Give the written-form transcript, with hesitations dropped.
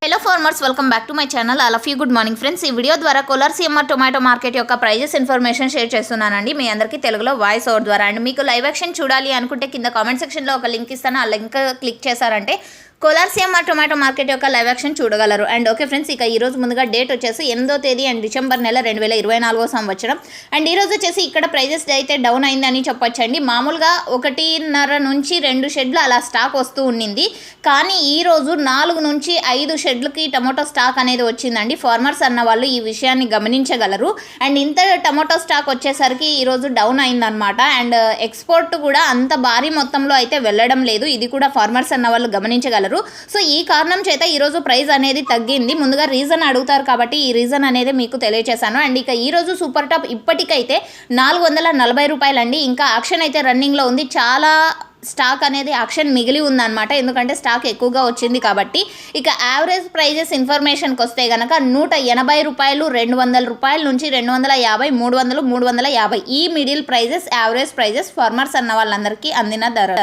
Hello farmers, welcome back to my channel. All of you good morning friends. ఈ video ద్వారా Kolar CMR tomato market యొక్క prices information share చేస్తున్నానండి మీ అందరికీ తెలుగులో voice over ద్వారా. And మీకు లైవ్ యాక్షన్ చూడాలి అనుకుంటే కింద కామెంట్ సెక్షన్లో ఒక లింక్ ఇస్తాను. ఆ లింక్ క్లిక్ చేశారంటే కోలార్ సిఎంఆర్ టొమాటో మార్కెట్ యొక్క లైవ్ యాక్షన్ చూడగలరు. అండ్ ఓకే ఫ్రెండ్స్, ఇక ఈరోజు ముందుగా డేట్ వచ్చేసి 8వ తేదీ అండ్ డిసెంబర్ నెల 2024 సంవత్సరం. అండ్ ఈరోజు వచ్చేసి ఇక్కడ ప్రైజెస్ అయితే డౌన్ అయిందని చెప్పొచ్చండి. మామూలుగా 1.5 నుంచి 2 షెడ్లు అలా స్టాక్ వస్తూ ఉండింది, కానీ ఈరోజు 4 నుంచి 5 షెడ్లకి టమాటో స్టాక్ అనేది వచ్చిందండి. ఫార్మర్స్ అన్న వాళ్ళు ఈ విషయాన్ని గమనించగలరు. అండ్ ఇంత టమాటో స్టాక్ వచ్చేసరికి ఈరోజు డౌన్ అయిందనమాట. అండ్ ఎక్స్పోర్ట్ కూడా అంత భారీ మొత్తంలో అయితే వెళ్ళడం లేదు, ఇది కూడా ఫార్మర్స్ అన్న వాళ్ళు గమనించగలరు. సో ఈ కారణం చేత ఈరోజు ప్రైస్ అనేది తగ్గింది. ముందుగా రీజన్ అడుగుతారు కాబట్టి ఈ రీజన్ అనేది మీకు తెలియజేశాను. అండ్ ఇక ఈరోజు సూపర్ టాప్ ఇప్పటికైతే 440 రూపాయలండి. ఇంకా ఆక్షన్ అయితే రన్నింగ్లో ఉంది. చాలా స్టాక్ అనేది ఆక్షన్ మిగిలి ఉందన్నమాట, ఎందుకంటే స్టాక్ ఎక్కువగా వచ్చింది కాబట్టి. ఇక యావరేజ్ ప్రైజెస్ ఇన్ఫర్మేషన్కి వస్తే కనుక 180 రూపాయలు, 200 రూపాయల నుంచి 250, 300, 350 ఈ middle prices average prices farmers అన్న వాళ్ళందరికీ అందిన ధర.